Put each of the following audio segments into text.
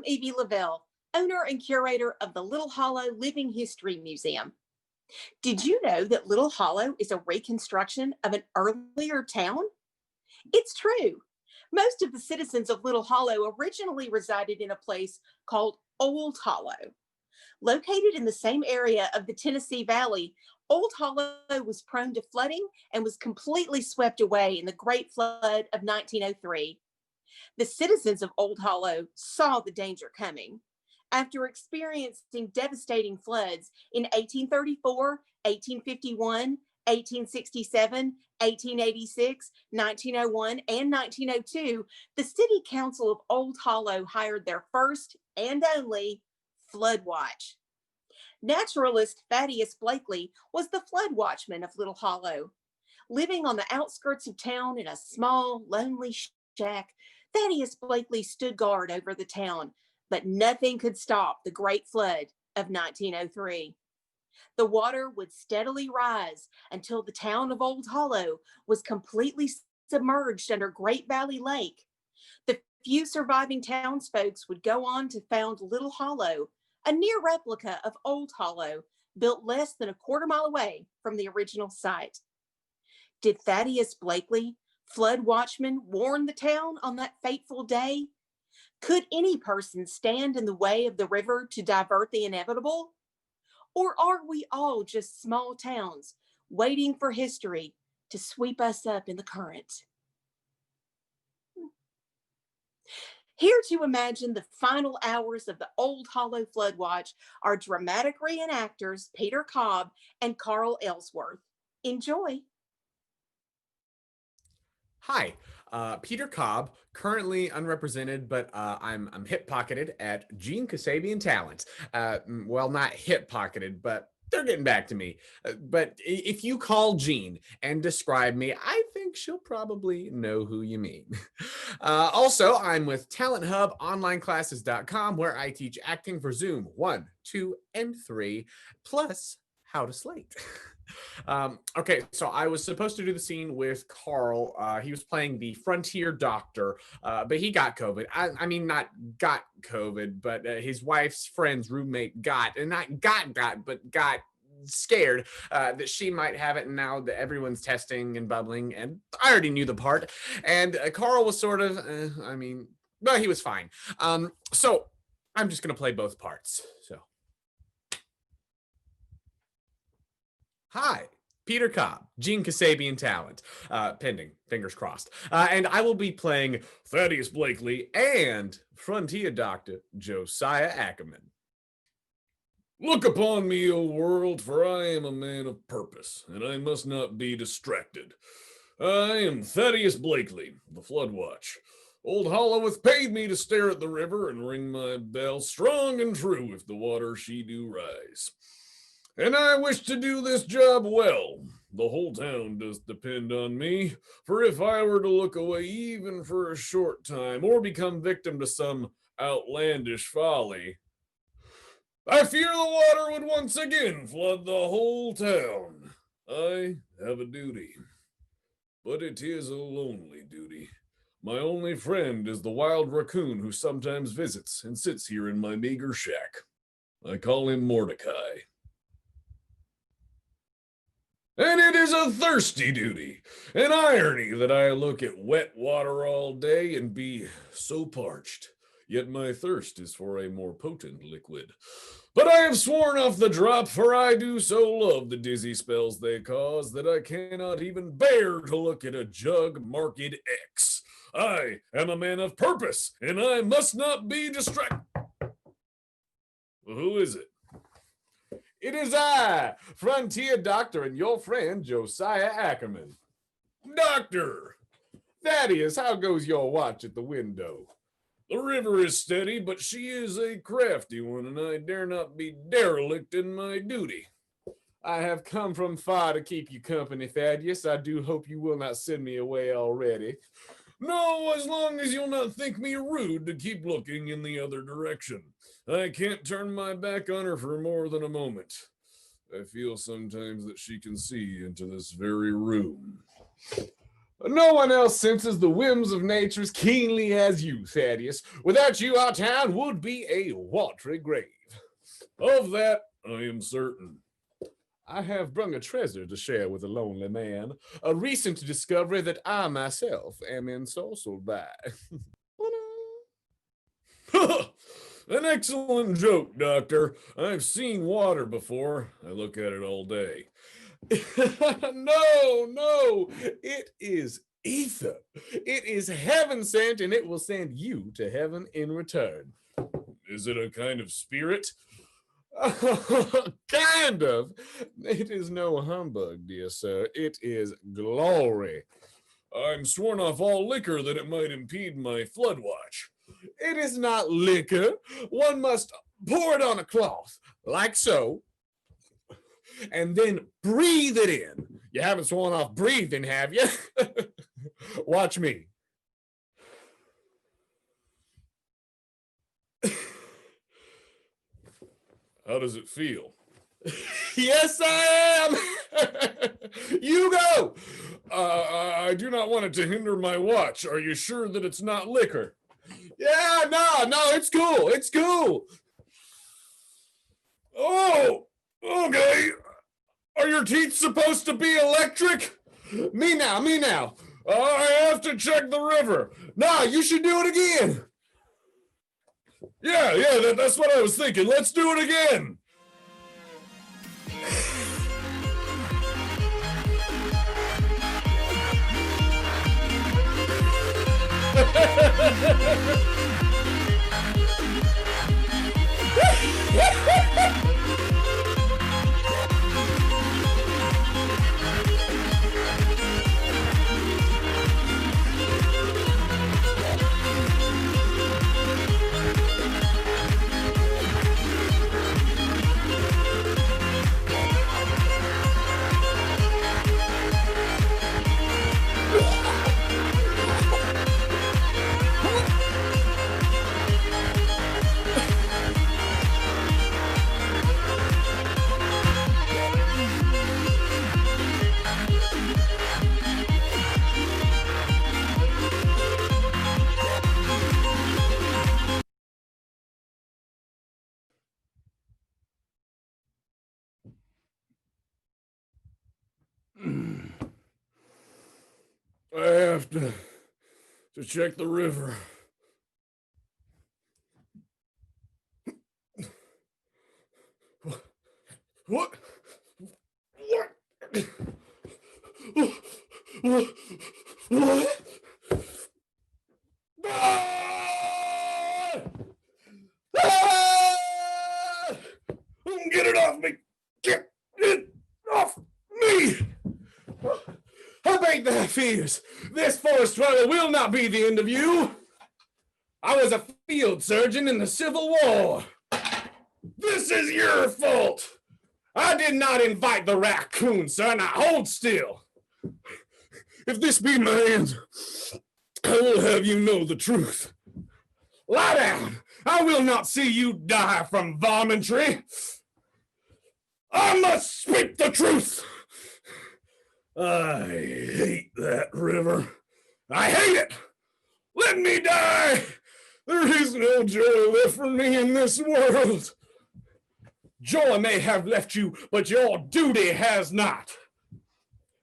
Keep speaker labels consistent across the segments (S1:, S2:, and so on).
S1: Evie Lavelle, owner and curator of the Little Hollow Living History Museum. Did you know that Little Hollow is a reconstruction of an earlier town? It's true. Most of the citizens of Little Hollow originally resided in a place called Old Hollow. Located in the same area of the Tennessee Valley, Old Hollow was prone to flooding and was completely swept away in the Great Flood of 1903. The citizens of Old Hollow saw the danger coming. After experiencing devastating floods in 1834, 1851, 1867, 1886, 1901, and 1902, the City Council of Old Hollow hired their first and only Floodwatch. Naturalist Thaddeus Blakely was the flood watchman of Little Hollow. Living on the outskirts of town in a small, lonely shack, Thaddeus Blakely stood guard over the town, but nothing could stop the Great Flood of 1903. The water would steadily rise until the town of Old Hollow was completely submerged under Great Valley Lake. The few surviving townsfolk would go on to found Little Hollow, a near replica of Old Hollow, built less than a quarter mile away from the original site. Did Thaddeus Blakely, flood watchman, warn the town on that fateful day? Could any person stand in the way of the river to divert the inevitable? Or are we all just small towns waiting for history to sweep us up in the current? Here to imagine the final hours of the Old Hollow Flood Watch are dramatic reenactors Peter Cobb and Carl Ellsworth. Enjoy.
S2: Hi, Peter Cobb, currently unrepresented, but I'm hip-pocketed at Gene Kasabian Talent. Well, not hip-pocketed, but they're getting back to me. But if you call Jean and describe me, I think she'll probably know who you mean. Also, I'm with TalentHubOnlineClasses.com, where I teach acting for Zoom 1, 2, and 3, plus how to slate. Okay, so I was supposed to do the scene with Carl. He was playing the frontier doctor, but he got COVID. I mean, not got COVID, but his wife's friend's roommate got, and not got, but got scared that she might have it, and now that everyone's testing and bubbling, and I already knew the part, and Carl was sort of, well, he was fine. So I'm just going to play both parts, so. Hi, Peter Cobb, Gene Kasabian Talent, pending, fingers crossed. And I will be playing Thaddeus Blakely and Frontier Doctor Josiah Ackerman. Look upon me, O world, for I am a man of purpose, and I must not be distracted. I am Thaddeus Blakely, the Floodwatch. Old Hollow hath paid me to stare at the river and ring my bell strong and true if the water she do rise. And I wish to do this job well. The whole town does depend on me, for if I were to look away even for a short time or become victim to some outlandish folly, I fear the water would once again flood the whole town. I have a duty, but it is a lonely duty. My only friend is the wild raccoon who sometimes visits and sits here in my meager shack. I call him Mordecai. And it is a thirsty duty, an irony that I look at wet water all day and be so parched. Yet my thirst is for a more potent liquid. But I have sworn off the drop, for I do so love the dizzy spells they cause that I cannot even bear to look at a jug marked X. I am a man of purpose, and I must not be distracted. Well, who is it? It is I, Frontier Doctor, and your friend, Josiah Ackerman. Doctor! Thaddeus, how goes your watch at the window? The river is steady, but she is a crafty one, and I dare not be derelict in my duty. I have come from far to keep you company, Thaddeus. I do hope you will not send me away already. No, as long as you'll not think me rude to keep looking in the other direction. I can't turn my back on her for more than a moment. I feel sometimes that she can see into this very room. No one else senses the whims of nature as keenly as you, Thaddeus. Without you, our town would be a watery grave. Of that, I am certain. I have brung a treasure to share with a lonely man, a recent discovery that I myself am ensorcelled by. An excellent joke, Doctor. I've seen water before. I look at it all day. No, it is ether. It is heaven sent, and it will send you to heaven in return. Is it a kind of spirit? Kind of. It is no humbug, dear sir. It is glory. I'm sworn off all liquor that it might impede my Floodwatch. It is not liquor. One must pour it on a cloth, like so, and then breathe it in. You haven't sworn off breathing, have you? Watch me. How does it feel? Yes, I am. You go. I do not want it to hinder my watch. Are you sure that it's not liquor? Yeah, no, it's cool. It's cool. Oh, okay. Are your teeth supposed to be electric? Me now. I have to check the river. No, you should do it again. Yeah, that's what I was thinking. Let's do it again. I have to check the river. What? What? Ah! Ah! Get it off me! Get it off me! Abate thy fears. This forest dweller will not be the end of you. I was a field surgeon in the Civil War. This is your fault. I did not invite the raccoon, sir. Now hold still. If this be my end, I will have you know the truth. Lie down. I will not see you die from varmintry. I must speak the truth. I hate that river. I hate it. Let me die. There is no joy left for me in this world. Joy may have left you, but your duty has not.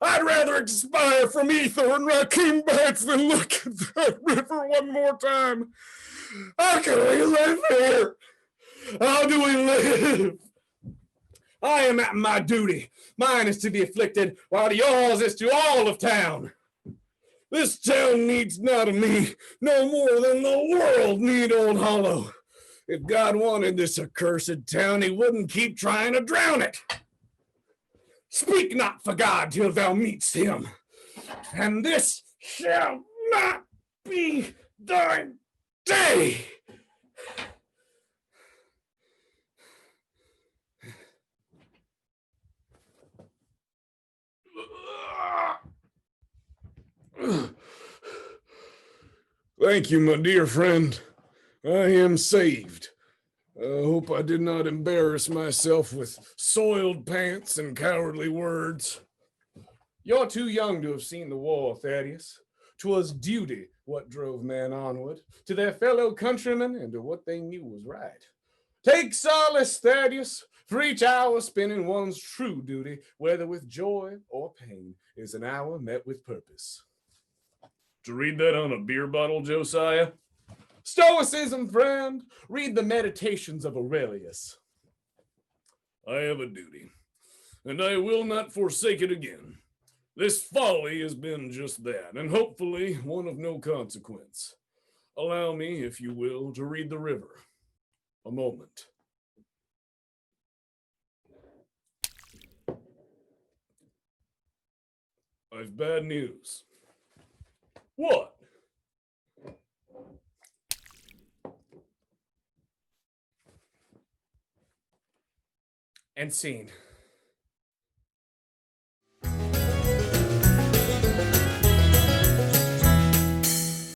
S2: I'd rather expire from ether and raccoon bites than look at that river one more time. How can we live here? How do we live? I am at my duty. Mine is to the afflicted, while yours is to all of town. This town needs not of me, no more than the world need Old Hollow. If God wanted this accursed town, he wouldn't keep trying to drown it. Speak not for God till thou meetst him, and this shall not be thy day. Thank you, my dear friend. I am saved. I hope I did not embarrass myself with soiled pants and cowardly words. You're too young to have seen the war, Thaddeus. 'Twas duty what drove men onward, to their fellow countrymen and to what they knew was right. Take solace, Thaddeus, for each hour spent in one's true duty, whether with joy or pain, is an hour met with purpose. To read that on a beer bottle, Josiah? Stoicism, friend. Read the Meditations of Aurelius. I have a duty, and I will not forsake it again. This folly has been just that, and hopefully one of no consequence. Allow me, if you will, to read the river. A moment. I've bad news. What? And scene.